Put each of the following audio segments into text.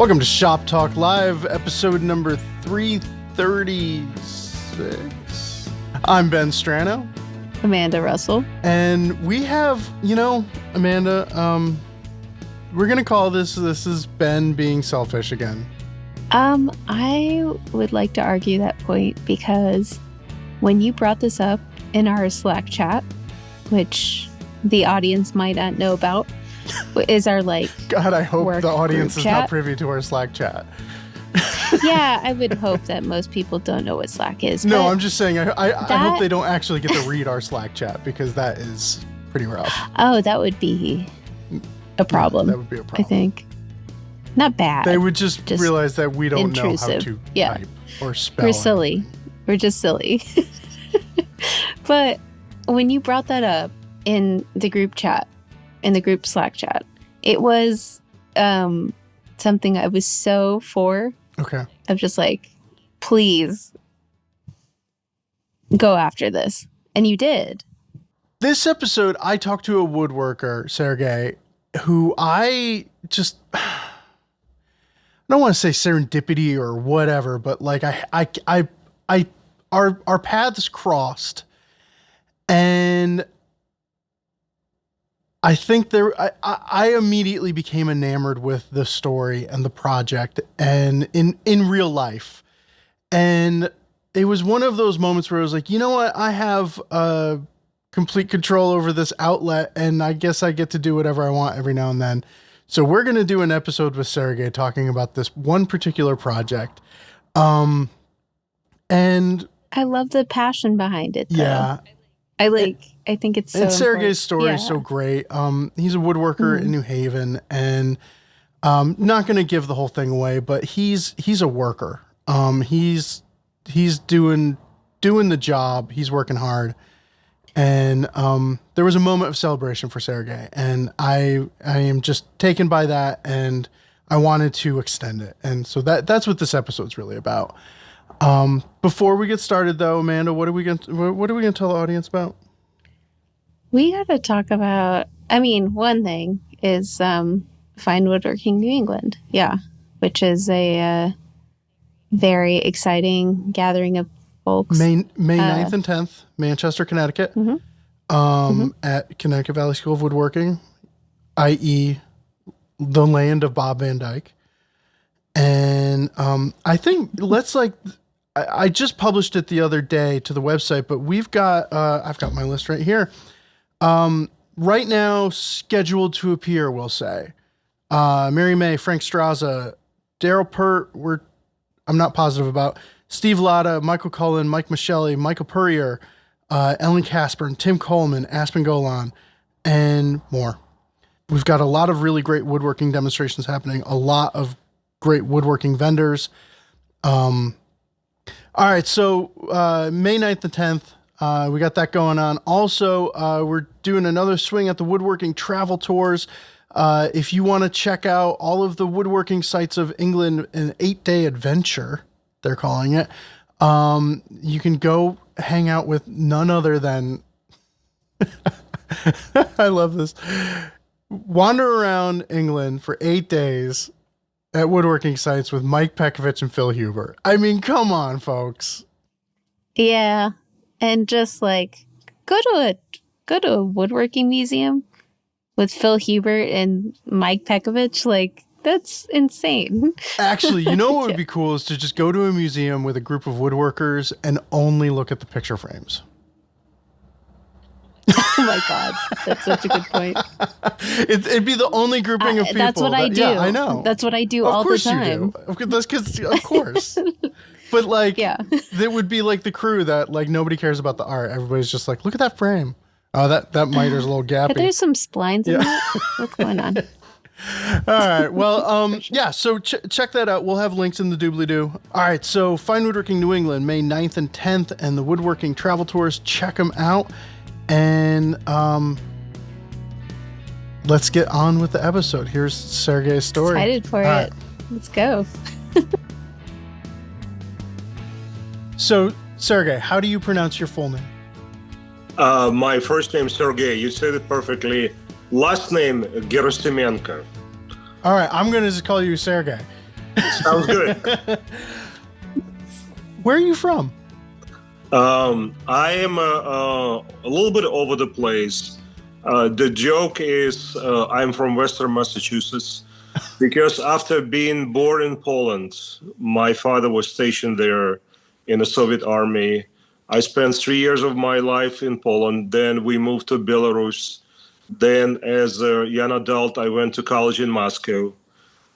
Welcome to Shop Talk Live, episode number 336. I'm Ben Strano. Amanda Russell. And we have, Amanda, we're going to call this is Ben being selfish again. I would like to argue that point because when you brought this up in our Slack chat, which the audience might not know about, is our God, I hope the audience is chat. not privy to our Slack chat. Yeah, I would hope that most people don't know what Slack is. No, I'm just saying, I hope they don't actually get to read our Slack chat because that is pretty rough. Oh, that would be a problem. Yeah, that would be a problem. I think. Not bad. They would just realize that we don't intrusive. Know how to type or spell. We're silly. We're just silly. But when you brought that up in the group chat, in the group Slack chat, it was something I was so for. Okay. Of just please go after this. And you did. This episode, I talked to a woodworker, Sergei, who I don't want to say serendipity or whatever, but our paths crossed, and I think I immediately became enamored with the story and the project and in real life. And it was one of those moments where I was like, you know what? I have complete control over this outlet, and I guess I get to do whatever I want every now and then. So we're going to do an episode with Sergei talking about this one particular project. And I love the passion behind it, though. Yeah. I think it's so And Sergei's important. story is so great. He's a woodworker in New Haven, and not going to give the whole thing away, but he's a worker. He's doing the job. He's working hard. And there was a moment of celebration for Sergei, and I am just taken by that, and I wanted to extend it. And so that's what this episode's really about. Before we get started, though, Amanda, what are we going to tell the audience about? We got to talk about, one thing is Fine Woodworking New England. Yeah. Which is a very exciting gathering of folks. May 9th and 10th, Manchester, Connecticut, at Connecticut Valley School of Woodworking, i.e. the land of Bob Van Dyke. And I think I just published it the other day to the website, but we've got, I've got my list right here. Right now, scheduled to appear, we'll say. Mary May, Frank Straza, Daryl Pert, I'm not positive about, Steve Latta, Michael Cullen, Mike Michelli, Michael Purrier, Ellen Casper, Tim Coleman, Aspen Golan, and more. We've got a lot of really great woodworking demonstrations happening, a lot of great woodworking vendors. All right, so May 9th and 10th, we got that going on. Also, we're doing another swing at the woodworking travel tours. If you want to check out all of the woodworking sites of England, an 8-day adventure, they're calling it, you can go hang out with none other than, I love this, wander around England for 8 days at woodworking sites with Mike Pekovich and Phil Huber. I mean, come on, folks. Yeah. And just go to a woodworking museum with Phil Hubert and Mike Pekovich. That's insane. Actually, you know what would be cool is to just go to a museum with a group of woodworkers and only look at the picture frames. Oh my God. That's such a good point. It'd be the only grouping of people. That's what I do. Yeah, I know. That's what I do all the time. Of course you do. That's because, of course. But it would be like the crew that nobody cares about the art. Everybody's just like, look at that frame. Oh, that miter's a little gappy. Are there some splines in that? What's going on? All right. Well, yeah, so check that out. We'll have links in the doobly-doo. All right. So Fine Woodworking New England, May 9th and 10th, and the woodworking travel tours. Check them out. And let's get on with the episode. Here's Sergei's story. Excited for it. Right. Let's go. So, Sergei, how do you pronounce your full name? My first name, Sergei. You said it perfectly. Last name, Gerasimenko. All right, I'm going to just call you Sergei. Sounds good. Where are you from? I am a little bit over the place. The joke is I'm from Western Massachusetts because after being born in Poland, my father was stationed there in the Soviet army. I spent 3 years of my life in Poland. Then we moved to Belarus. Then as a young adult, I went to college in Moscow.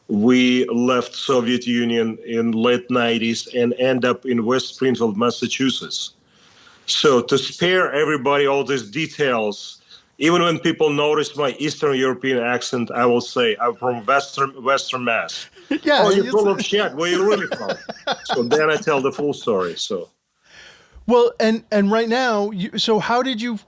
We left Soviet Union in late 90s and end up in West Springfield, Massachusetts. So to spare everybody all these details, even when people notice my Eastern European accent, I will say I'm from Western Mass. Yeah. Oh, you're full of shit. Where you really from? So then I tell the full story. So Well, and right now, so how did you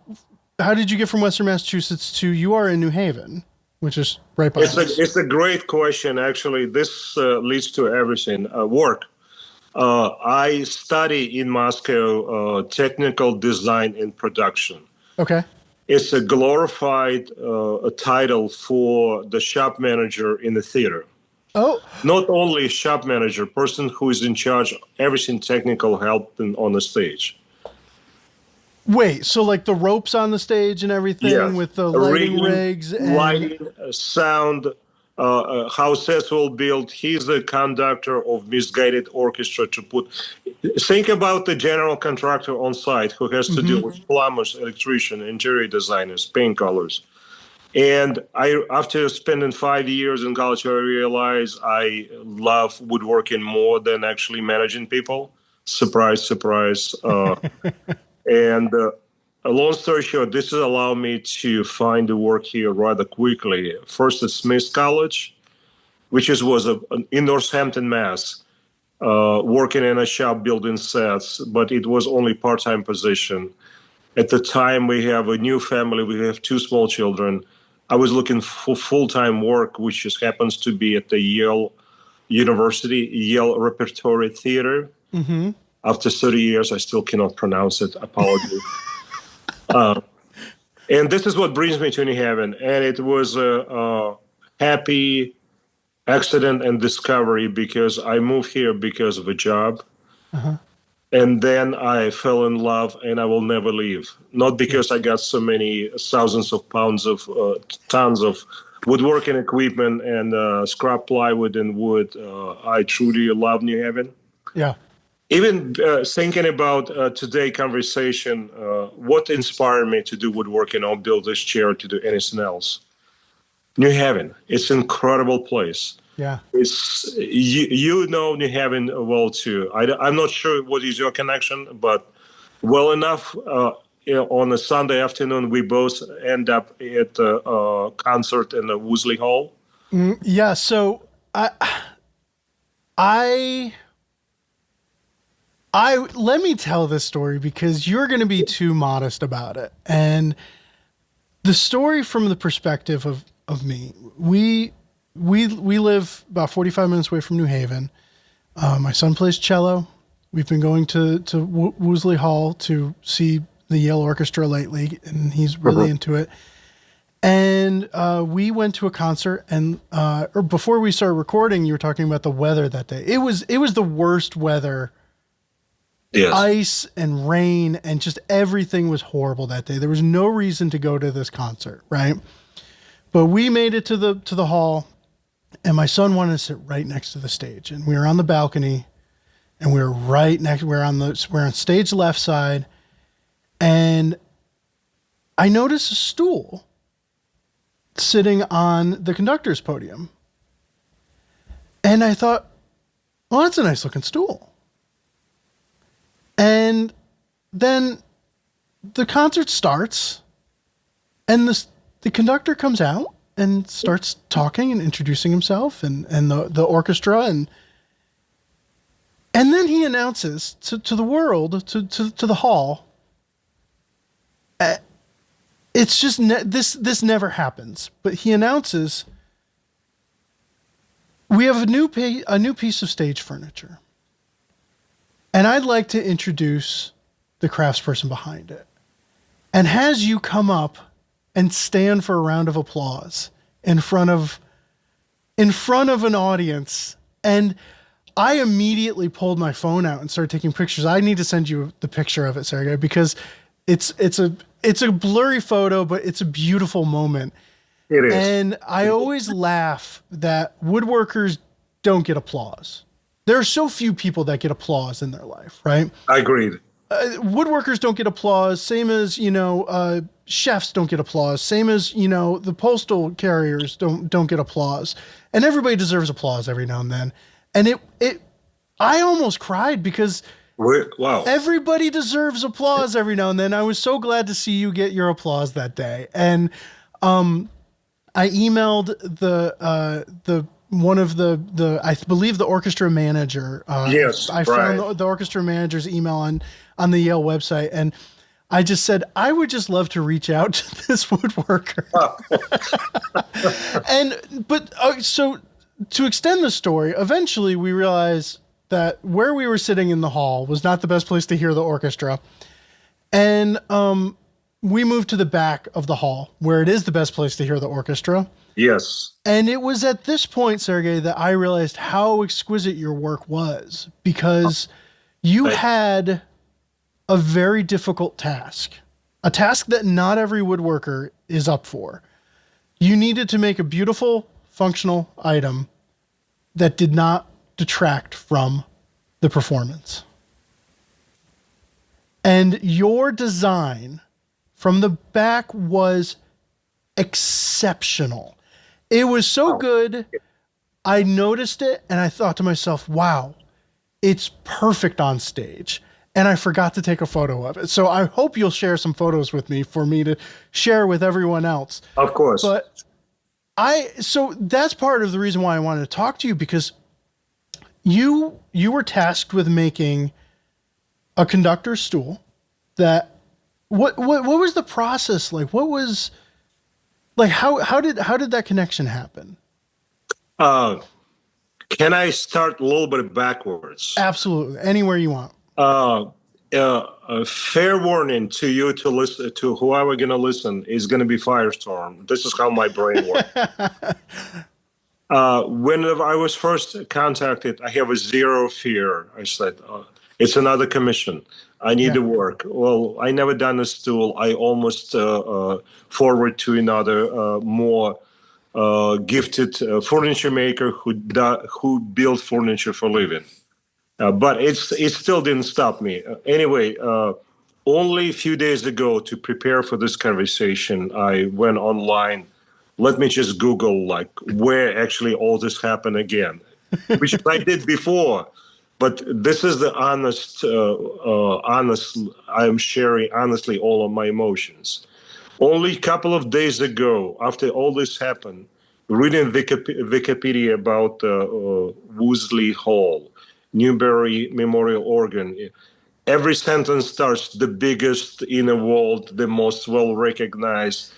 get from Western Massachusetts to you are in New Haven, which is right by us? it's a great question. Actually, this leads to everything. Work. I study in Moscow technical design and production. Okay. It's a glorified title for the shop manager in the theater. Oh, Not only shop manager, person who is in charge of everything technical helping on the stage. wait. So like the ropes on the stage and everything Yes. with the lighting rigs and lighting, sound, how sets will build. He's the conductor of misguided orchestra to put. Think about the general contractor on site who has to deal with plumbers, electrician, interior designers, paint colors. And after spending 5 years in college, I realized I love woodworking more than actually managing people. Surprise, surprise. And a long story short, this has allowed me to find the work here rather quickly. First at Smith College, which was in Northampton, Mass, working in a shop building sets, but it was only part-time position. At the time, we have a new family. We have 2 small children. I was looking for full-time work, which just happens to be at the Yale University, Yale Repertory Theater. Mm-hmm. After 30 years, I still cannot pronounce it. Apologies. And this is what brings me to New Haven. And it was a happy accident and discovery because I moved here because of a job. Uh-huh. And then I fell in love and I will never leave. Not because I got so many thousands of pounds of tons of woodworking equipment and scrap plywood and wood. I truly love New Haven. Yeah. Even thinking about today's conversation, what inspired me to do woodworking or build this chair to do anything else? New Haven. It's an incredible place. Yeah. It's you know New Haven well too. I'm not sure what is your connection, but well enough. On a Sunday afternoon, we both end up at a concert in the Woosley Hall. Yeah. So I let me tell this story because you're going to be too modest about it. And the story from the perspective of me, we live about 45 minutes away from New Haven. My son plays cello. We've been going to Woosley Hall to see the Yale Orchestra lately, and he's really into it. And we went to a concert, and or before we started recording, you were talking about the weather that day. It was the worst weather. Yes. Ice and rain and just everything was horrible that day. There was no reason to go to this concert, right? But we made it to the hall, and my son wanted to sit right next to the stage, and we were on the balcony, and we were right next. We're on stage left side, and I noticed a stool sitting on the conductor's podium, and I thought, well, that's a nice looking stool. And then the concert starts, and the conductor comes out and starts talking and introducing himself and the orchestra, and then he announces to the world, to the hall. It's just this never happens, but he announces, we have a new piece of stage furniture. And I'd like to introduce the craftsperson behind it. And has you come up and stand for a round of applause in front of an audience And I immediately pulled my phone out and started taking pictures. I need to send you the picture of it, Sergei, because it's a blurry photo, but it's a beautiful moment. It is. And I always laugh that woodworkers don't get applause. There are so few people that get applause in their life, right? I agreed. Woodworkers don't get applause, same as, chefs don't get applause, same as, the postal carriers don't get applause. And everybody deserves applause every now and then. And I almost cried because Wow. everybody deserves applause every now and then. I was so glad to see you get your applause that day. And I emailed the one of the I believe the orchestra manager. Yes, I found the orchestra manager's email on the Yale website, and I just said I would just love to reach out to this woodworker. So to extend the story, eventually we realized that where we were sitting in the hall was not the best place to hear the orchestra, and we moved to the back of the hall where it is the best place to hear the orchestra. Yes. And it was at this point, Sergei, that I realized how exquisite your work was, because you had a very difficult task, a task that not every woodworker is up for. You needed to make a beautiful, functional item that did not detract from the performance. And your design from the back was exceptional. It was so good, I noticed it, and I thought to myself, wow, it's perfect on stage. And I forgot to take a photo of it. So I hope you'll share some photos with me for me to share with everyone else. Of course. But so that's part of the reason why I wanted to talk to you, because you were tasked with making a conductor stool that, what was the process like? What was... Like, how did that connection happen? Can I start a little bit backwards? Absolutely, anywhere you want. Fair warning to you, to listen to whoever going to listen, is going to be firestorm. This is how my brain works. Whenever I was first contacted, I have a zero fear. I said, it's another commission. I need to work. Well, I never done a stool. I almost forward to another more gifted furniture maker who built furniture for a living. But it still didn't stop me. Anyway, only a few days ago, to prepare for this conversation, I went online. Let me just Google where actually all this happened again, which I did before. But this is the honest, I'm sharing honestly all of my emotions. Only a couple of days ago, after all this happened, reading Wikipedia about Wolseley Hall, Newberry Memorial Organ, every sentence starts the biggest in the world, the most well-recognized.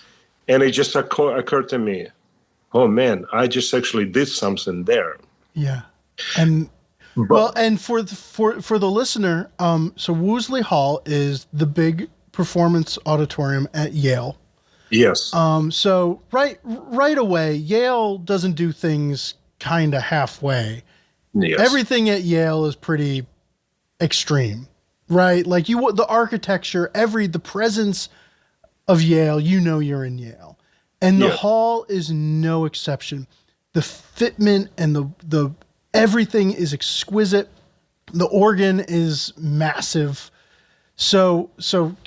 And it just occurred to me, oh man, I just actually did something there. Yeah. And... Well, and for the listener, so Wolseley Hall is the big performance auditorium at Yale. Yes. So right away, Yale doesn't do things kind of halfway. Yes. Everything at Yale is pretty extreme, right? Like the architecture, the presence of Yale, you're in Yale, and the hall is no exception. The fitment and the everything is exquisite. The organ is massive. So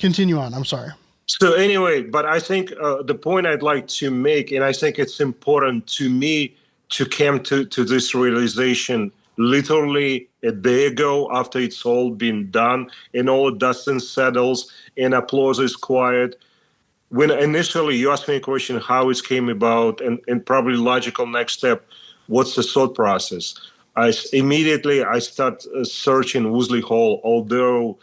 continue on. I'm sorry. So anyway, but I think the point I'd like to make, and I think it's important to me to come to this realization literally a day ago, after it's all been done and all the dust and settles and applause is quiet. When initially you asked me a question, how it came about, and probably logical next step, what's the thought process? I start searching Wolseley Hall, although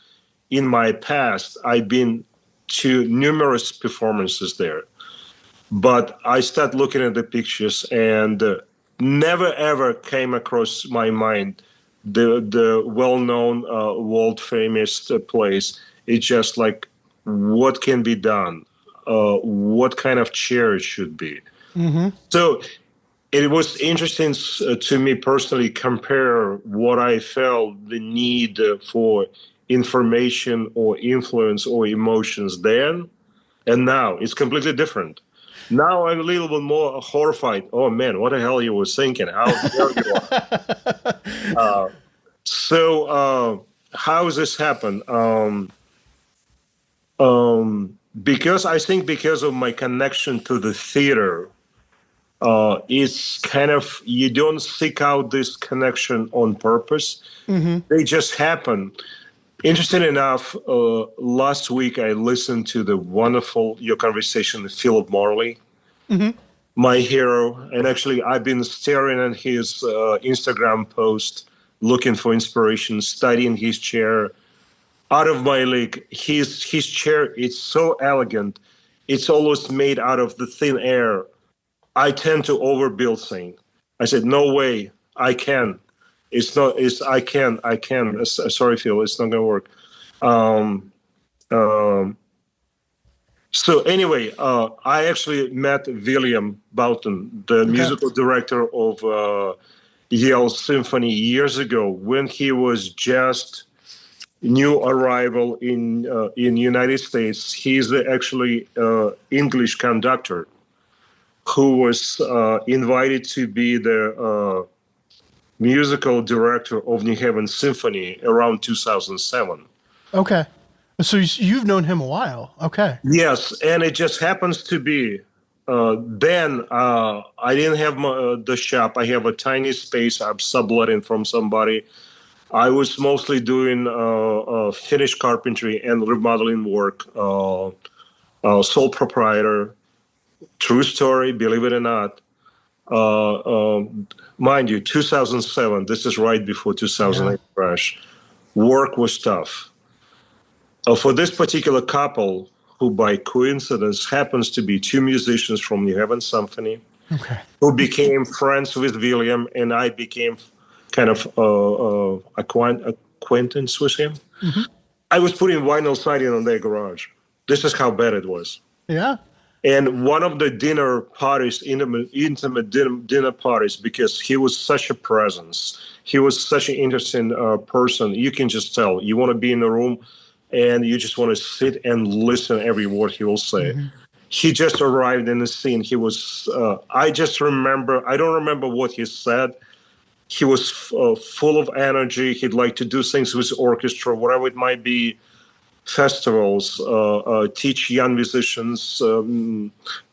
in my past I've been to numerous performances there. But I start looking at the pictures and never ever came across my mind the well-known, world-famous place. It's just like, what can be done? What kind of chair it should be? Mm-hmm. So it was interesting to me personally compare what I felt the need for information or influence or emotions then and now. It's completely different. Now I'm a little bit more horrified. Oh man, what the hell you was thinking? How dare you are? How does this happen? Because I think because of my connection to the theater, it's kind of, you don't seek out this connection on purpose. They just happen. Interesting enough, last week I listened to the wonderful Your Conversation with Philip Marley, my hero. And actually, I've been staring at his Instagram post, looking for inspiration, studying his chair. Out of my league. His chair, it's so elegant. It's almost made out of the thin air. I tend to overbuild things. I said, no way, I can. It's not. It's I can. Sorry, Phil, it's not gonna work. Um, um, so anyway, I actually met William Boughton, the musical director of Yale Symphony, years ago when he was just new arrival in United States. He's actually English conductor who was invited to be the musical director of New Haven Symphony around 2007. Okay. So you've known him a while. Okay. Yes, and it just happens to be then I didn't have the shop. I have a tiny space I'm subletting from somebody. I was mostly doing finished carpentry and remodeling work. Sole proprietor. True story, believe it or not. Mind you, 2007, this is right before 2008 crash. Work was tough. For this particular couple, who by coincidence happens to be two musicians from New Haven Symphony, who became friends with William, and I became kind of acquaintance with him. I was putting vinyl siding on their garage. This is how bad it was. Yeah. And one of the dinner parties, intimate dinner parties, because he was such a presence, he was such an interesting person. You can just tell. You want to be in the room, and you just want to sit and listen every word he will say. He just arrived in the scene. He was. I just remember. I don't remember what he said. He was full of energy. He'd like to do things with orchestra, whatever it might be. Festivals, teach young musicians,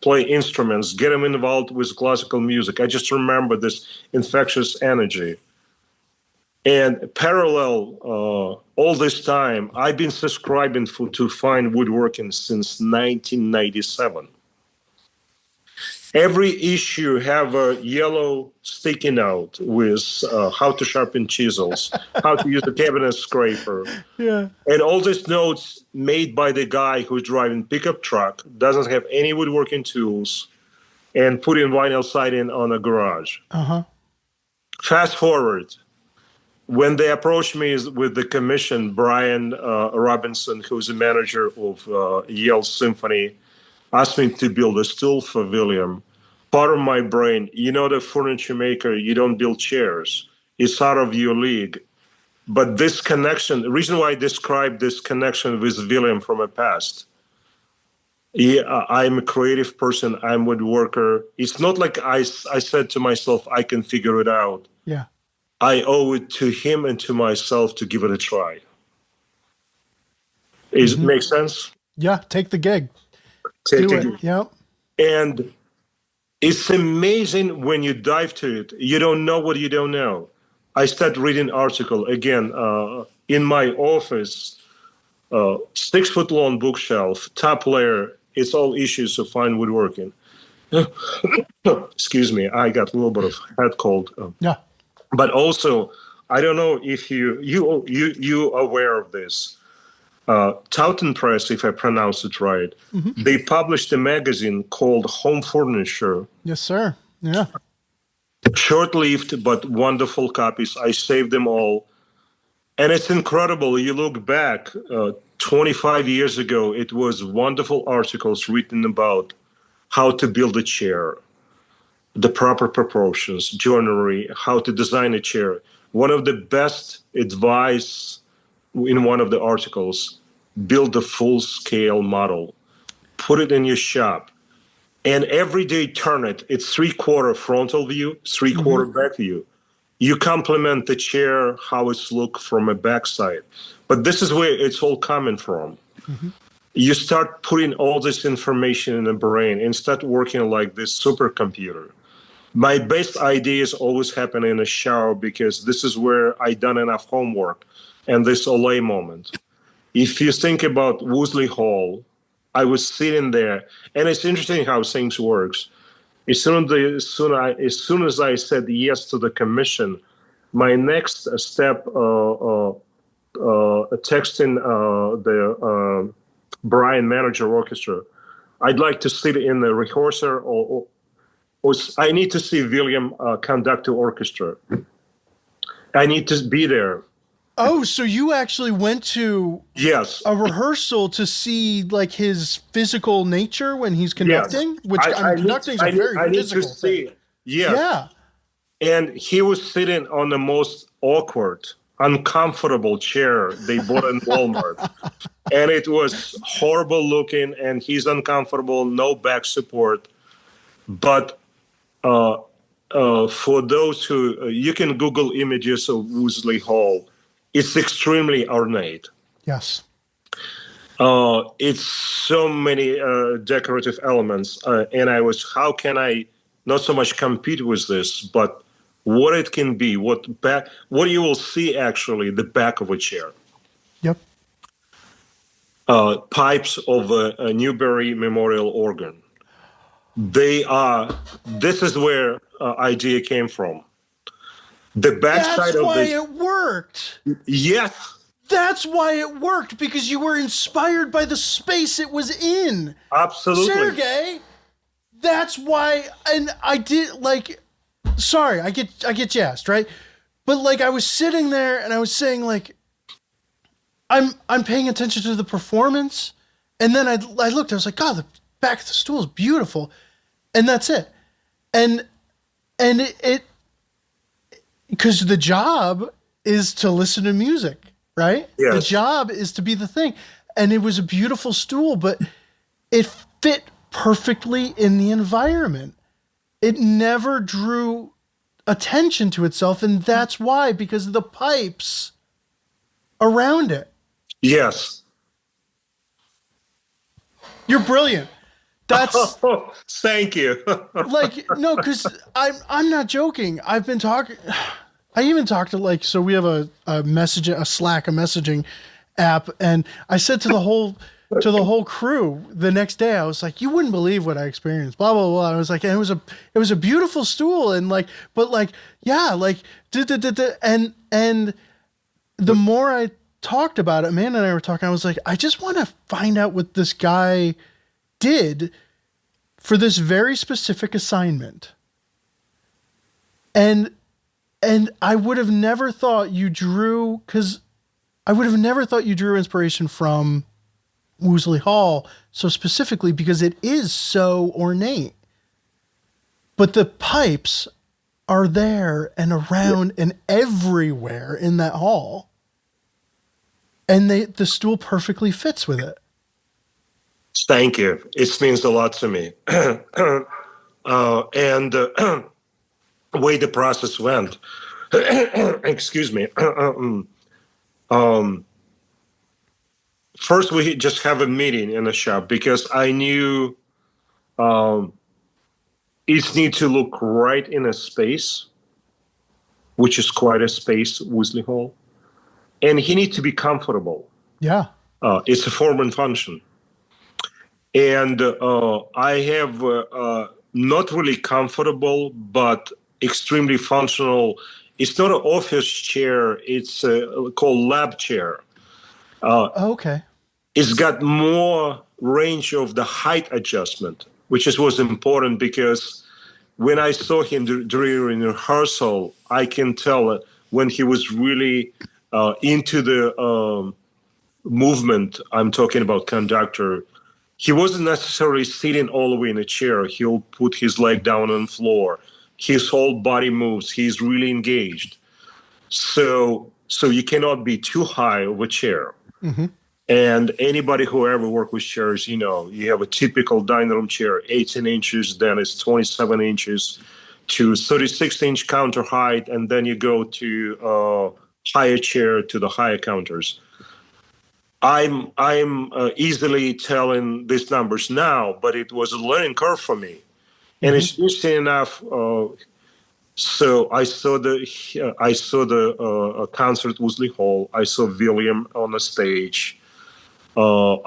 play instruments, get them involved with classical music. I just remember this infectious energy. And parallel, all this time, I've been subscribing to Fine Woodworking since 1997. Every issue have a yellow sticky note with how to sharpen chisels, how to use a cabinet scraper. And all these notes made by the guy who's driving pickup truck, doesn't have any woodworking tools, and putting vinyl siding on a garage. Fast forward, when they approached me with the commission, Brian Robinson, who's the manager of Yale Symphony, asked me to build a stool for William. Part of my brain, the furniture maker, you don't build chairs. It's out of your league. But this connection, the reason why I describe this connection with William from the past, I'm a creative person, I'm a woodworker. It's not like I said to myself, I can figure it out. Yeah. I owe it to him and to myself to give it a try. Does it make sense? Yeah, take the gig. Do it. Yep. And it's amazing when you dive to it. You don't know what you don't know. I start reading article again in my office, 6-foot long bookshelf, top layer. It's all issues of fine woodworking. Excuse me, I got a little bit of head cold. But also, I don't know if you aware of this. Taunton Press, if I pronounce it right, they published a magazine called Home Furniture. Yes, sir. Yeah. Short-lived, but wonderful copies. I saved them all. And it's incredible. You look back 25 years ago, it was wonderful articles written about how to build a chair, the proper proportions, joinery, how to design a chair. One of the best advice in one of the articles, build a full-scale model, put it in your shop, and every day turn it. It's 3/4 frontal view, 3/4 back view. You complement the chair, how it's look from a backside. But this is where it's all coming from. You start putting all this information in the brain and start working like this supercomputer. My best ideas always happen in a shower because this is where I done enough homework and this Olay moment. If you think about Woosley Hall, I was sitting there, and it's interesting how things works. As soon as I said yes to the commission, my next step, texting the Brian manager orchestra, I'd like to sit in the rehearsal, or I need to see William conductor orchestra. I need to be there. Oh, so you actually went to Yes a rehearsal to see like his physical nature when he's conducting? Yes. Which conducting is a very physical thing. Yes. Yeah. And he was sitting on the most awkward, uncomfortable chair they bought in Walmart. And it was horrible looking, and he's uncomfortable, no back support. But for those who, you can Google images of Woosley Hall. It's extremely ornate. Yes. It's so many decorative elements. And how can I not so much compete with this, but what it can be, what you will see actually, the back of a chair. Yep. Pipes of a Newberry Memorial organ. This is where idea came from. The backside of why it worked. Yes. That's why it worked, because you were inspired by the space it was in. Absolutely. Sergei, that's why, and I did, like, sorry, I get jazzed, right? But like, I was sitting there and I was saying, like, I'm paying attention to the performance, and then I looked, I was like, God, the back of the stool is beautiful, and that's it. And it because the job is to listen to music, right? Yes. The job is to be the thing. And it was a beautiful stool, but it fit perfectly in the environment. It never drew attention to itself, and that's why, because of the pipes around it. Yes. You're brilliant. That's thank you. like, no, because I'm not joking. I've been talking. I even talked to, like, so we have a messaging app, and I said to the whole crew the next day, I was like, you wouldn't believe what I experienced, blah blah blah. I was like, and it was a beautiful stool, and like, but like, yeah, like, and the more I talked about it, Amanda and I were talking, I was like, I just want to find out what this guy did for this very specific assignment. And I would have never thought you drew, because I would have never thought you drew inspiration from Woosley Hall so specifically, because it is so ornate. But the pipes are there and around and everywhere in that hall. And the stool perfectly fits with it. Thank you. It means a lot to me. And the way the process went, excuse me. First, we just have a meeting in the shop, because I knew it needs to look right in a space, which is quite a space, Woosley Hall. And he needs to be comfortable. Yeah. It's a form and function. And I have not really comfortable, but extremely functional. It's not an office chair. It's called lab chair. Okay. It's got more range of the height adjustment, which was important, because when I saw him during rehearsal, I can tell when he was really into the movement. I'm talking about conductor. he wasn't necessarily sitting all the way in a chair. He'll put his leg down on the floor. His whole body moves. He's really engaged. So you cannot be too high of a chair. Mm-hmm. And anybody who ever worked with chairs, you have a typical dining room chair, 18 inches, then it's 27 inches to 36-inch counter height, and then you go to higher chair to the higher counters. I'm easily telling these numbers now, but it was a learning curve for me. And it's interesting enough. So I saw the concert at Woodley Hall. I saw William on the stage. For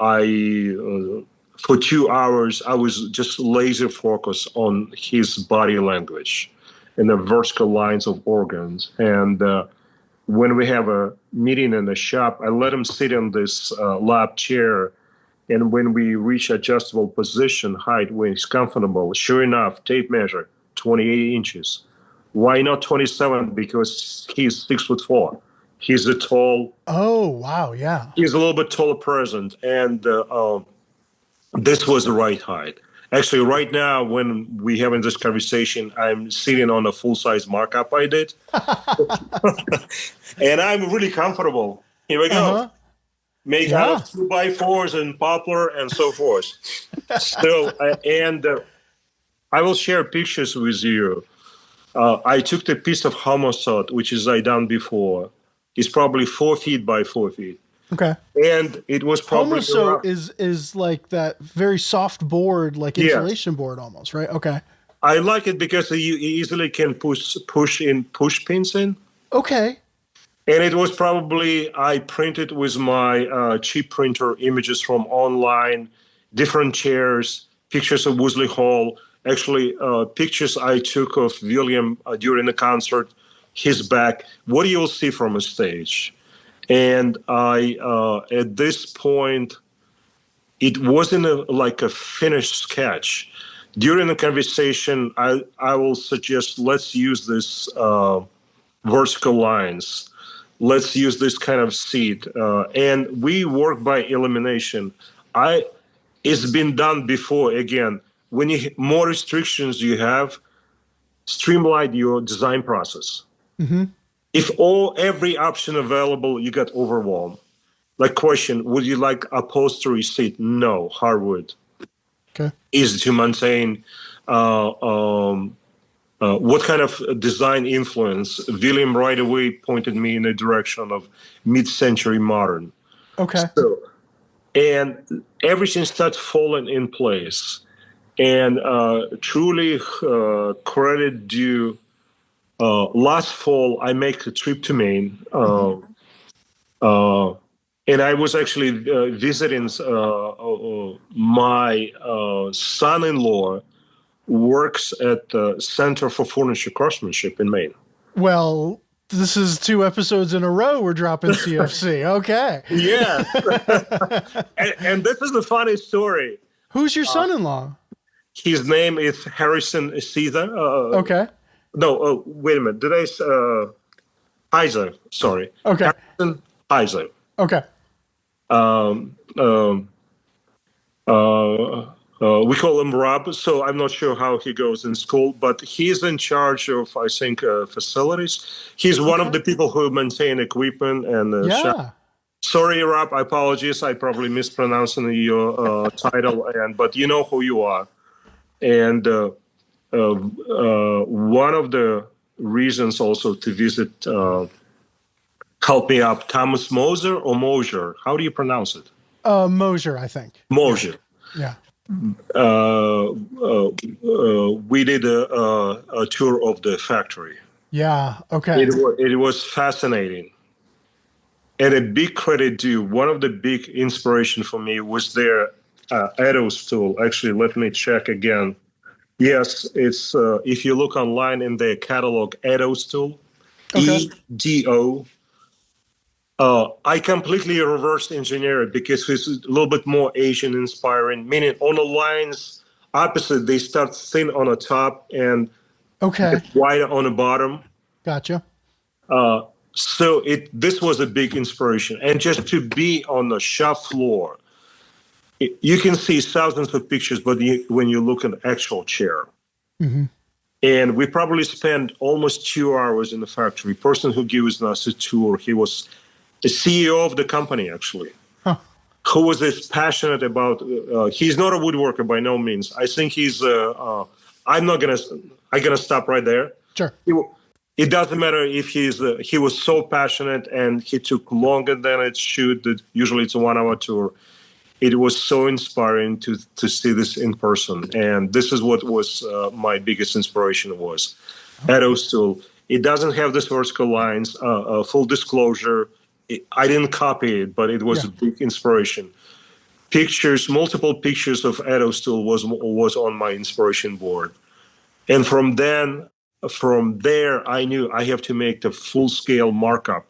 2 hours, I was just laser focused on his body language and the vertical lines of organs. And when we have a meeting in the shop, I let him sit in this lab chair. And when we reach adjustable position, height, when he's comfortable, sure enough, tape measure, 28 inches. Why not 27? Because he's 6'4". He's a tall. Oh, wow. Yeah. He's a little bit taller present. And this was the right height. Actually, right now, when we're having this conversation, I'm sitting on a full-size markup I did. And I'm really comfortable. Here we go. Made out of 2x4s and poplar and so forth. So, I will share pictures with you. I took the piece of homosod, which is I done before. It's probably 4 feet by 4 feet. Okay. And it was probably homosod is like that very soft board, like insulation board almost, right? Okay. I like it because you easily can push pins in. Okay. And it was probably, I printed with my cheap printer images from online, different chairs, pictures of Woodley Hall, actually pictures I took of William during the concert, his back, what you'll see from a stage. And I, at this point, it wasn't like a finished sketch. During the conversation, I will suggest, let's use this vertical lines. Let's use this kind of seat. And we work by elimination. It's been done before. Again, when more restrictions you have, streamline your design process. Mm-hmm. If every option available, you get overwhelmed. Like question, would you like upholstery seat? No, hardwood. Okay. Easy to maintain. What kind of design influence? William right away pointed me in the direction of mid-century modern. Okay. So, and everything starts falling in place. And truly credit due. Last fall, I make a trip to Maine. And I was actually visiting my son-in-law works at the Center for Furniture Craftsmanship in Maine. Well, this is 2 episodes in a row we're dropping CFC. Okay. Yeah. and this is the funny story. Who's your son-in-law? His name is Harrison Caesar. Okay. No, wait a minute. Did I Heiser, sorry. Okay. Harrison Heiser. Okay. We call him Rob, so I'm not sure how he goes in school, but he's in charge of, I think, facilities. He's one of the people who maintain equipment and shop. Sorry, Rob, I apologize. I probably mispronounced your title, but you know who you are. And one of the reasons also to visit, help me up, Thomas Moser or Mosier? How do you pronounce it? Mosier, I think. Mosier. Yeah. We did a tour of the factory. Yeah. Okay. It was fascinating. And a big credit due. One of the big inspiration for me was their Edo stool. Actually, let me check again. Yes, it's if you look online in their catalog, Edo stool, okay. EDO. I completely reversed engineer it because it's a little bit more Asian inspiring, meaning on the lines opposite, they start thin on the top and wider on the bottom. Gotcha. So this was a big inspiration. And just to be on the shop floor, You can see thousands of pictures, but when you look at the actual chair, and we probably spent almost 2 hours in the factory. Person who gives us a tour, he was the CEO of the company, actually, who was this passionate about. He's not a woodworker by no means. I think he's. I'm gonna stop right there. Sure. It doesn't matter if he was so passionate and he took longer than it should. Usually it's a 1 hour tour. It was so inspiring to see this in person. And this is what was my biggest inspiration was. Edo stool. It doesn't have these vertical lines. Full disclosure, I didn't copy it, but it was a big inspiration. Pictures, multiple pictures of Edo stool was on my inspiration board. And from there, I knew I have to make the full-scale markup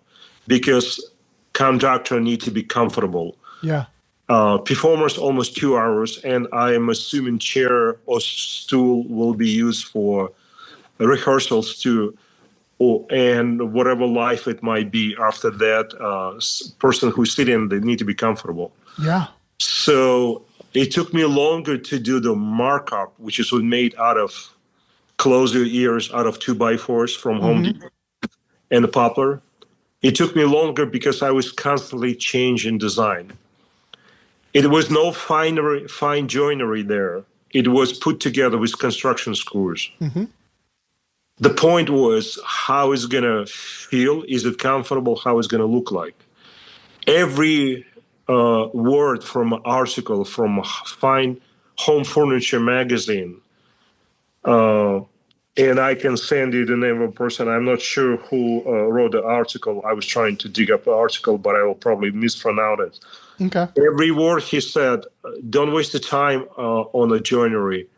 because conductor need to be comfortable. Yeah. Performers almost 2 hours, and I am assuming chair or stool will be used for rehearsals too, and whatever life it might be after that. Person who's sitting, they need to be comfortable. Yeah. So it took me longer to do the markup, which is made out of close your ears out of 2x4s from Home Depot and the poplar. It took me longer because I was constantly changing design. It was no fine joinery there. It was put together with construction screws. The point was how it's going to feel. Is it comfortable? How it's going to look like? Every word from an article from a fine home furniture magazine, and I can send you the name of a person. I'm not sure who wrote the article. I was trying to dig up the article, but I will probably mispronounce it. Okay. Every word he said, don't waste the time on the joinery.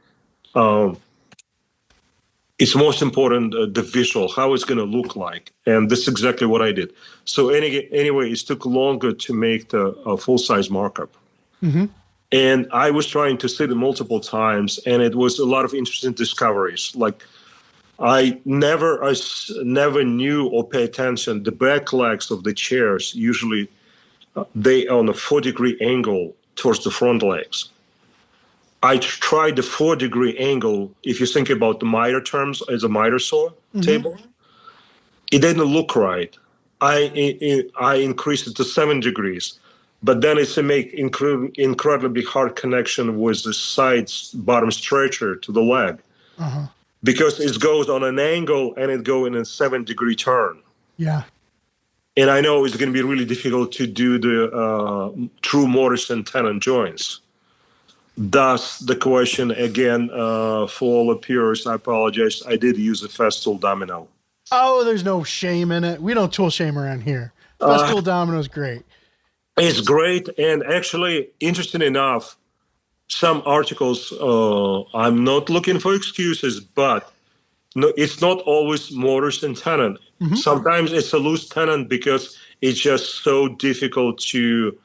It's most important, the visual, how it's going to look like. And this is exactly what I did. So anyway, it took longer to make the full-size markup. And I was trying to sit it multiple times, and it was a lot of interesting discoveries. Like I never knew or pay attention. The back legs of the chairs usually they on a 4-degree angle towards the front legs. I tried the 4-degree angle. If you think about the miter terms as a miter saw table, it didn't look right. I increased it to 7 degrees. But then it's to make incredibly hard connection with the sides bottom stretcher to the leg, because it goes on an angle and it goes in a 7-degree turn. Yeah. And I know it's going to be really difficult to do the true mortise and tenon joints. Thus, the question again for all the peers, I apologize. I did use a Festool domino. Oh, there's no shame in it. We don't tool shame around here. Festool domino is great. It's great, and actually, interesting enough, some articles, I'm not looking for excuses, but no, it's not always mortise and tenon. Sometimes it's a loose tenon because it's just so difficult to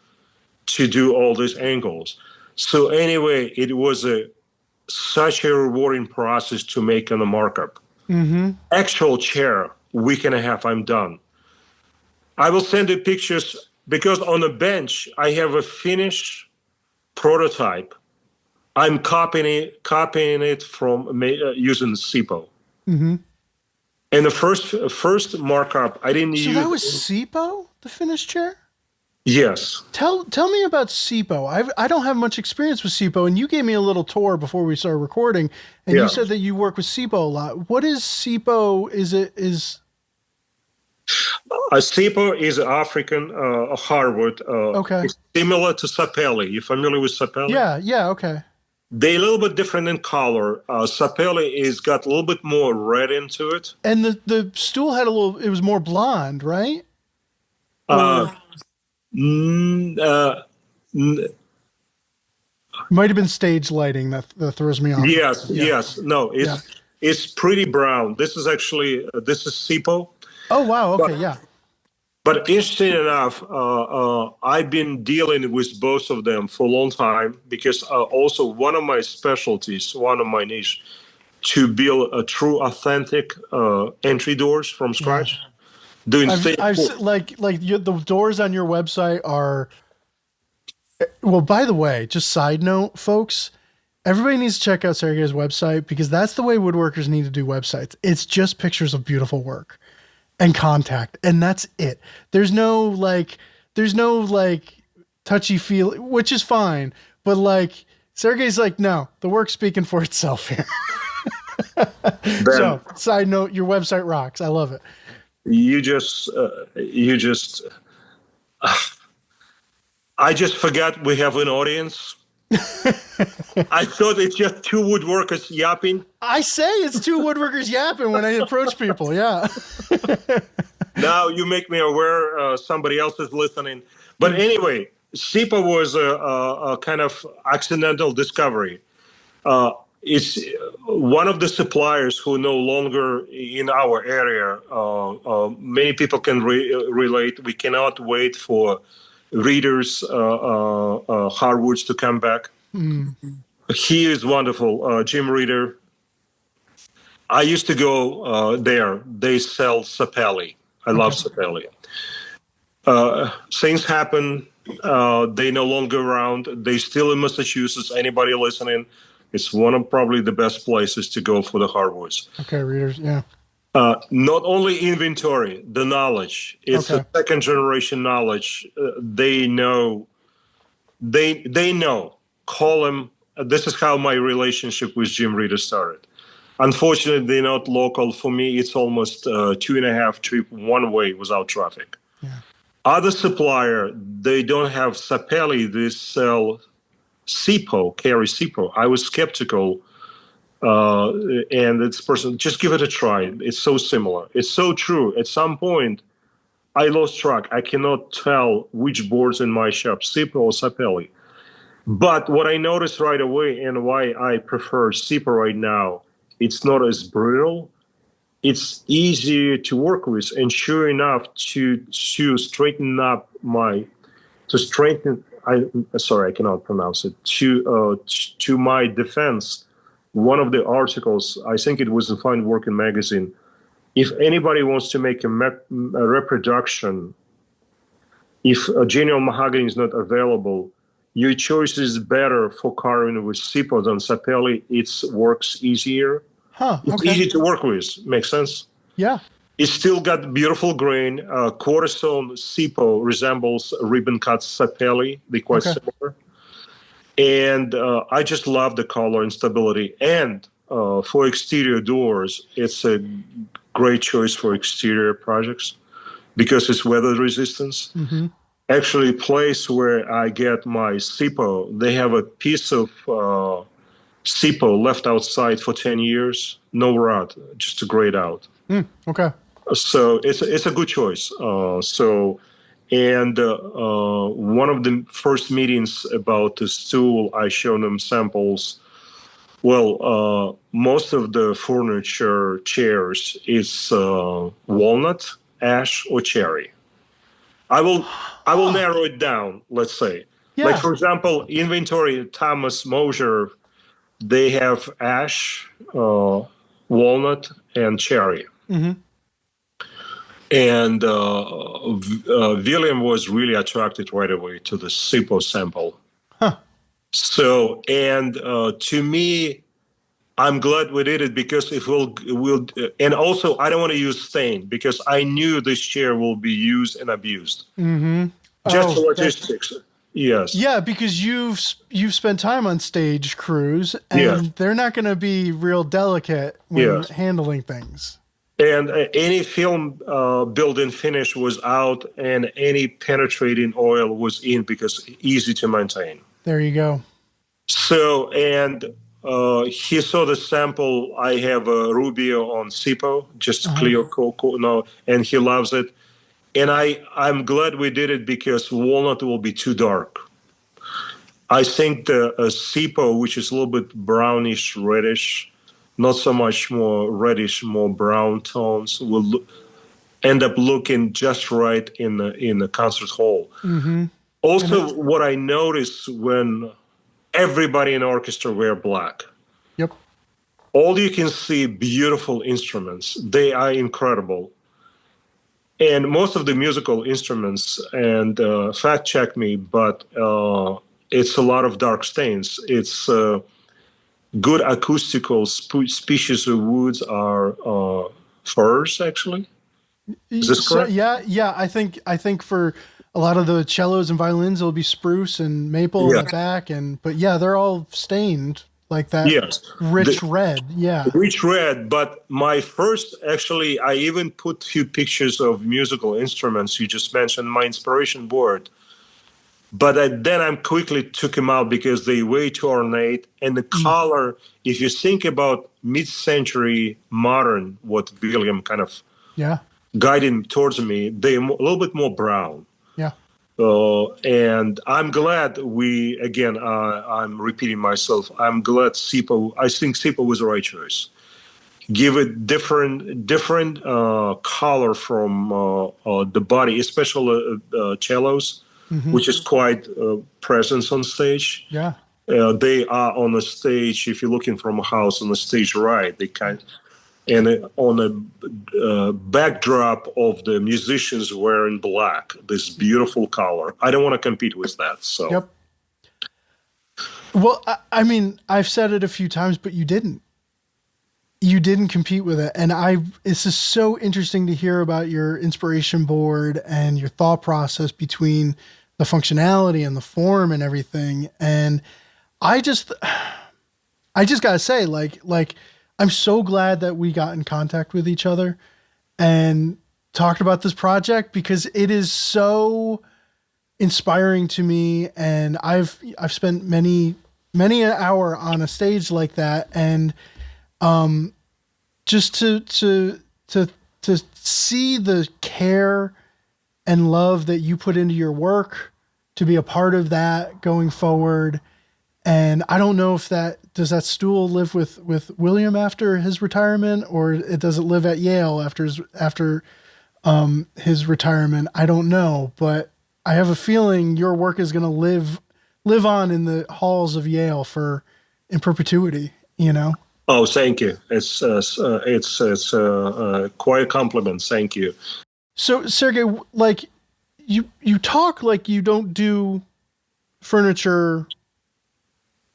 do all these angles. So anyway, it was such a rewarding process to make on the markup. Actual chair, week and a half, I'm done. I will send you pictures. Because on the bench, I have a finished prototype. I'm copying it from using SIPO. And the first markup, I didn't use. So that was SIPO, the finished chair? Yes. Tell me about SIPO. I don't have much experience with SIPO, and you gave me a little tour before we started recording, and you said that you work with SIPO a lot. What is SIPO? SIPO is African hardwood. Okay. It's similar to sapele. You familiar with sapele? Yeah, okay. They're a little bit different in color. Sapele is got a little bit more red into it. And the stool had it was more blonde, right? Might have been stage lighting that throws me off. Yes. No, it's pretty brown. This is actually this is SIPO. Oh wow, okay, But interesting enough, I've been dealing with both of them for a long time because also one of my specialties, one of my niche, to build a true authentic entry doors from scratch. The doors on your website are Well, by the way, just side note, folks, everybody needs to check out Sergei's website because that's the way woodworkers need to do websites. It's just pictures of beautiful work and contact, and that's it. There's no touchy feel, which is fine, but like Sergei's like, no, the work's speaking for itself here. So, side note, your website rocks. I love it. I just forgot we have an audience. I thought it's just two woodworkers yapping. I say it's two woodworkers yapping when I approach people. Yeah. Now you make me aware somebody else is listening. But anyway, SIPA was a kind of accidental discovery. It's one of the suppliers who no longer in our area. Many people can relate. We cannot wait for Reader's hardwoods to come back. He is wonderful, Jim Reader. I used to go there. They sell sapelli. I love sapelli. Things happen. They no longer around. They still in Massachusetts. Anybody listening? It's one of probably the best places to go for the hardwoods. Okay, Readers, yeah. Not only inventory, the knowledge. It's a second generation knowledge. They know. They know. Call them. This is how my relationship with Jim Reader started. Unfortunately, they're not local. For me, it's almost 2.5 trip one way without traffic. Yeah. Other supplier, they don't have sapelli. They sell SIPO, carry SIPO. I was skeptical. And this person, just give it a try. It's so similar. It's so true. At some point, I lost track. I cannot tell which boards in my shop, SIPO or sapelli. But what I noticed right away and why I prefer SIPO right now, it's not as brittle. It's easier to work with. And sure enough, to straighten up I cannot pronounce it. To my defense, one of the articles, I think it was in Fine Working magazine, if anybody wants to make a reproduction, if a genuine mahogany is not available, your choice is better for carving with SIPO than sapelli. It works easier. It's easy to work with. Makes sense? Yeah. It's still got beautiful grain. Quarterstone SIPO resembles ribbon cut sapelli. They're quite similar. And I just love the color and stability. And for exterior doors, it's a great choice for exterior projects because it's weather resistance. Mm-hmm. Actually, place where I get my SIPO, they have a piece of SIPO left outside for 10 years, no rot, just to grade out. Okay. So it's a good choice. And one of the first meetings about the stool, I showed them samples. Well, most of the furniture, chairs, is walnut, ash, or cherry. I will narrow it down, let's say. Yeah. Like, for example, inventory, Thomas Mosier, they have ash, walnut, and cherry. Mm-hmm. And William was really attracted right away to the SIPO sample. So, and to me, I'm glad we did it because if we'll, and also I don't want to use stain because I knew this chair will be used and abused. Mm-hmm. Just for logistics. Yes. Yeah, because you've spent time on stage crews, and they're not going to be real delicate when handling things. And any film build-in finish was out, and any penetrating oil was in because easy to maintain. There you go. So, and he saw the sample. I have a Rubio on SIPO, just clear coat, and he loves it. And I'm glad we did it because walnut will be too dark. I think the SIPO, which is a little bit brownish, reddish, not so much more reddish, more brown tones, will end up looking just right in the concert hall. Mm-hmm. Also, what I noticed when everybody in the orchestra wear black. Yep. All you can see beautiful instruments. They are incredible. And most of the musical instruments, and fact check me, but it's a lot of dark stains. It's good acoustical species of woods are firs, actually. Is this So correct? yeah. I think for a lot of the cellos and violins, it'll be spruce and maple in Yeah. the back, but yeah, they're all stained like that Yes. rich red. Yeah. Rich red, but my first, actually, I even put few pictures of musical instruments you just mentioned, my inspiration board. But then I quickly took them out because they way too ornate. And the color, if you think about mid-century modern, what William kind of Yeah. guiding towards me, they're a little bit more brown. Yeah. And I'm glad I'm repeating myself. I'm glad I think SIPO was the right choice. Give it different color from the body, especially cellos, which is quite present on stage. Yeah. They are on the stage. If you're looking from a house on the stage, right? They on a backdrop of the musicians wearing black. This beautiful color. I don't want to compete with that. So. Yep. Well, I mean, I've said it a few times, but you didn't. You didn't compete with it. And it's just so interesting to hear about your inspiration board and your thought process between the functionality and the form and everything. And I just gotta say, like, I'm so glad that we got in contact with each other and talked about this project, because it is so inspiring to me. And I've spent many an hour on a stage like that. And, just to see the care and love that you put into your work, to be a part of that going forward. And I don't know if does that stool live with William after his retirement, or does it live at Yale after his retirement? I don't know, but I have a feeling your work is going to live on in the halls of Yale in perpetuity, you know? Oh, thank you. It's quite a compliment. Thank you. So, Sergei, like, you talk like you don't do furniture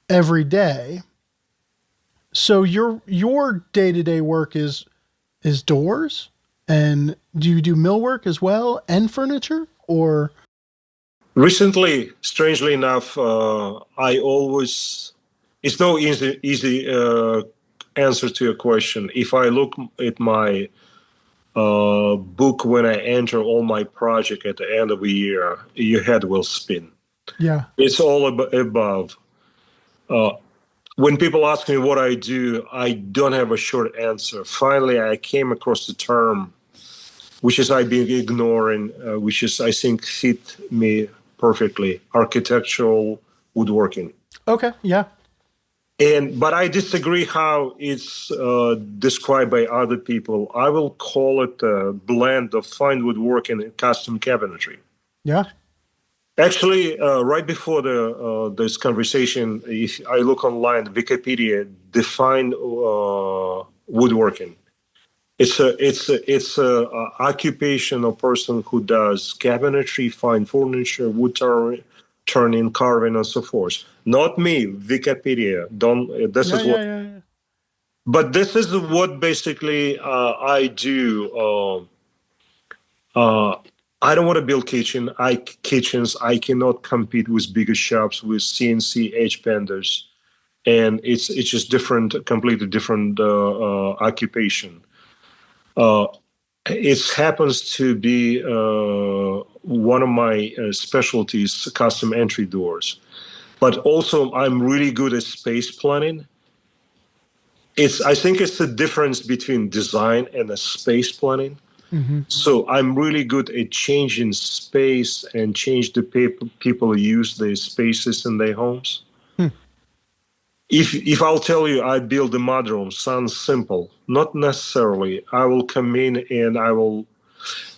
every day. So your day-to-day work is doors, and do you do millwork as well and furniture, or? Recently, strangely enough, it's no easy answer to your question. If I look at my book when I enter all my project at the end of the year, your head will spin. Yeah. It's all above. When people ask me what I do, I don't have a short answer. Finally, I came across the term, which is I've been ignoring, which is, I think, fit me perfectly: architectural woodworking. Okay. Yeah. But I disagree how it's described by other people. I will call it a blend of fine woodworking and custom cabinetry. Yeah. Actually, right before this conversation, if I look online, Wikipedia define woodworking. It's a occupation of person who does cabinetry, fine furniture, wood turning, carving, and so forth. Not me, Wikipedia. Yeah. But this is what basically I do. I don't want to build kitchens. I cannot compete with bigger shops with CNC edge benders, and it's just completely different occupation. It happens to be one of my specialties, custom entry doors. But also, I'm really good at space planning. I think it's the difference between design and a space planning. Mm-hmm. So I'm really good at changing space and change the people use their spaces in their homes. If I'll tell you I build a mudroom, sounds simple. Not necessarily. I will come in and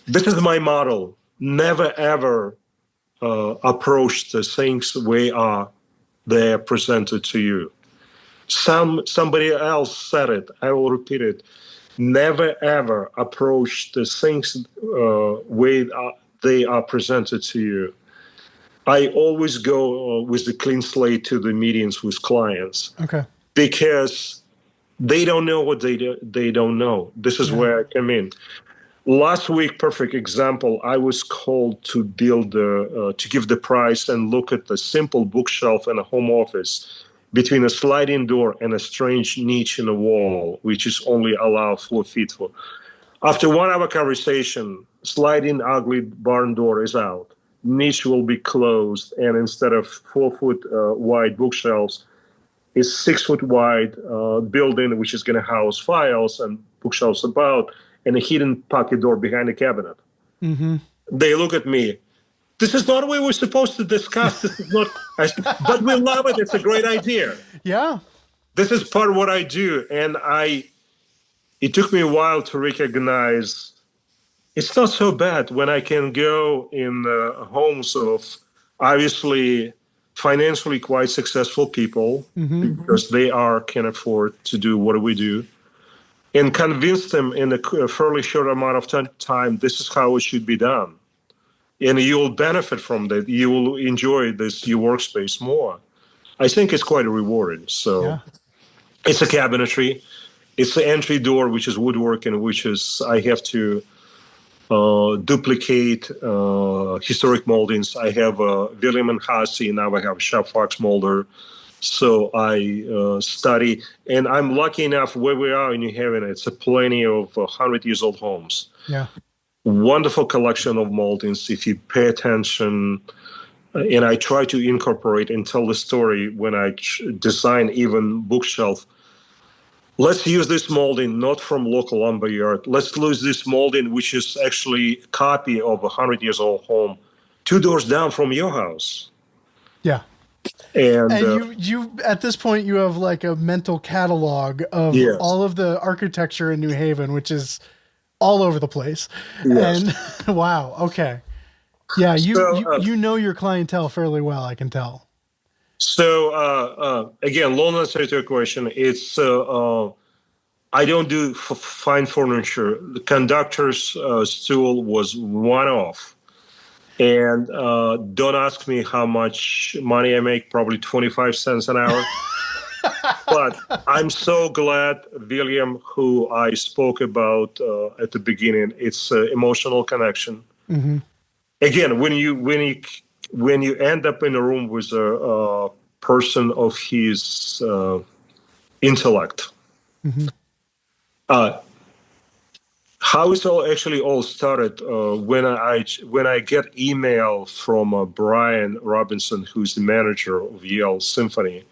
this is my model. Never ever approach the things they're presented to you. Somebody else said it. I will repeat it. Never ever approach the things way they are presented to you. I always go with the clean slate to the meetings with clients. Okay. Because they don't know what they don't know. This is where I come in. Last week, perfect example, I was called to build, to give the price and look at the simple bookshelf in a home office between a sliding door and a strange niche in the wall, which is only allow 4 feet for. After 1 hour conversation, sliding ugly barn door is out. Niche will be closed, and instead of 4-foot wide bookshelves, it's 6-foot wide building, which is going to house files and bookshelves about, and a hidden pocket door behind the cabinet. Mm-hmm. They look at me. This is not what we're supposed to discuss. This is not, but we love it. It's a great idea. Yeah. This is part of what I do. And it took me a while to recognize it's not so bad when I can go in homes of obviously financially quite successful people because they can afford to do what we do, and convince them in a fairly short amount of time, this is how it should be done. And you'll benefit from that. You will enjoy your workspace more. I think it's quite rewarding. So it's a cabinetry. It's the entry door, which is woodworking, which is I have to duplicate historic moldings. I have William and Hasse, now I have Shop Fox molder. So I study, and I'm lucky enough where we are in New Haven. It's a plenty of 100-year-old homes. Yeah. Wonderful collection of moldings if you pay attention. And I try to incorporate and tell the story when I design even bookshelf. Let's use this molding not from local lumberyard. Let's use this molding, which is actually a copy of a 100-year-old home 2 doors down from your house. Yeah. And you at this point, you have like a mental catalog of all of the architecture in New Haven, which is all over the place. Yes. And wow. Okay. Yeah. You know your clientele fairly well, I can tell. So again, long answer to your question. It's I don't do fine furniture. The conductor's stool was one-off. And don't ask me how much money I make, probably 25 cents an hour. But I'm so glad, William, who I spoke about at the beginning, it's an emotional connection. Mm-hmm. Again, when you end up in a room with a person of his intellect, how it all started when I get email from Brian Robinson, who's the manager of Yale Symphony.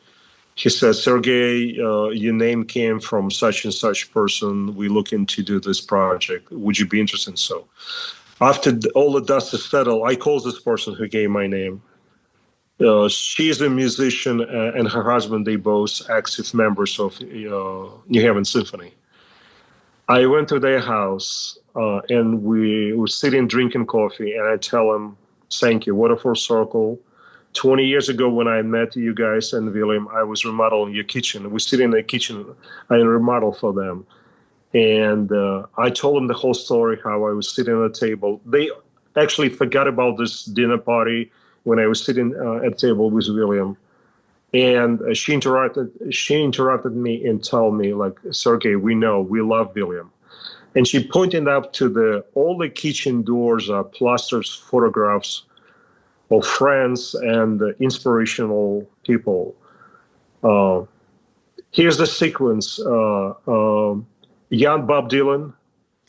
He says, Sergei, your name came from such and such person. We're looking to do this project. Would you be interested? So after all the dust is settled, I call this person who gave my name. She's a musician, and her husband, they both active members of New Haven Symphony. I went to their house, and we were sitting drinking coffee, and I tell them, thank you, what a full circle. 20 years ago when I met you guys and William, I was remodeling your kitchen. We sit in the kitchen, I remodel for them. And I told them the whole story, how I was sitting at a table. They actually forgot about this dinner party when I was sitting at the table with William. And she interrupted me and told me, like, Sergei, we love William. And she pointed out to all the kitchen doors are plasters, photographs of friends and inspirational people. Here's the sequence. Young Bob Dylan,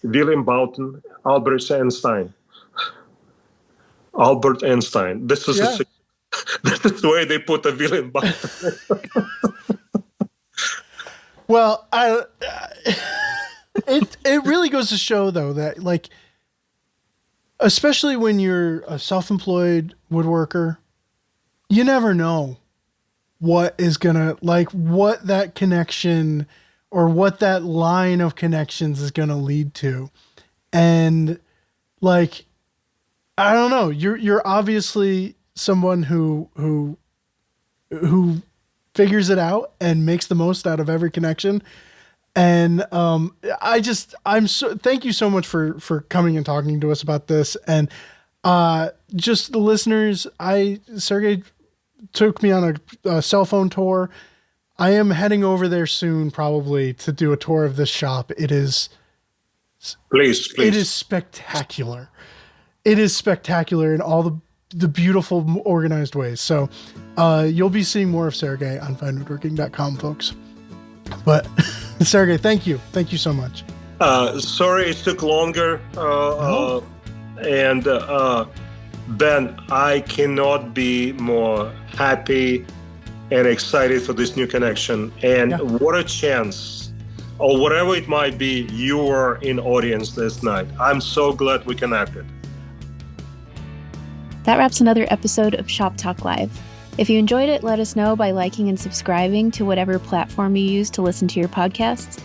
William Boughton, Albert Einstein. Albert Einstein. This is this is the way they put the William Boughton. Well, it really goes to show, though, that, like, especially when you're a self-employed woodworker, you never know what is gonna, like, what that connection or what that line of connections is gonna lead to. And, like, I don't know, you're obviously someone who figures it out and makes the most out of every connection. And thank you so much for coming and talking to us about this. And Just the listeners, Sergei took me on a cell phone tour. I am heading over there soon, probably, to do a tour of this shop. It is... Please. It is spectacular. It is spectacular in all the beautiful, organized ways. So you'll be seeing more of Sergei on finewoodworking.com, folks. But Sergei, thank you. Thank you so much. Sorry it took longer. And Ben, I cannot be more happy and excited for this new connection. And what a chance, or whatever it might be, you were in audience this night. I'm so glad we connected. That wraps another episode of Shop Talk Live. If you enjoyed it, let us know by liking and subscribing to whatever platform you use to listen to your podcasts.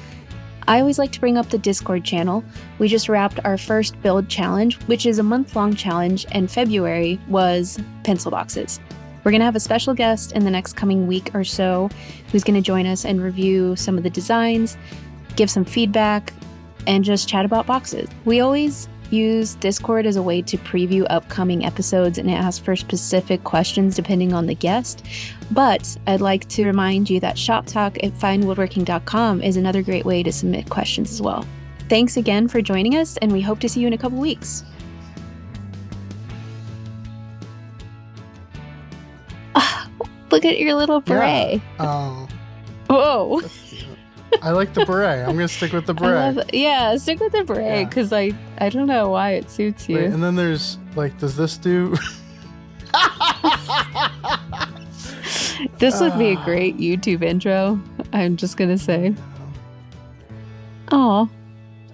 I always like to bring up the Discord channel. We just wrapped our first build challenge, which is a month-long challenge, and February was pencil boxes. We're going to have a special guest in the next coming week or so who's going to join us and review some of the designs, give some feedback, and just chat about boxes. We always use Discord as a way to preview upcoming episodes and ask for specific questions depending on the guest. But I'd like to remind you that shoptalk@finewoodworking.com is another great way to submit questions as well. Thanks again for joining us, and we hope to see you in a couple weeks. Look at your little beret. Yeah. Whoa. I like the beret. I'm going to stick with the beret. Stick with the beret, because I don't know why it suits you. Wait, and then there's, does this do... This would be a great YouTube intro, I'm just going to say. Oh.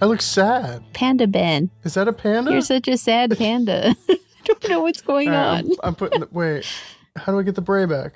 I look sad. Panda Ben. Is that a panda? You're such a sad panda. I don't know what's going on. I'm putting... Wait, how do I get the beret back?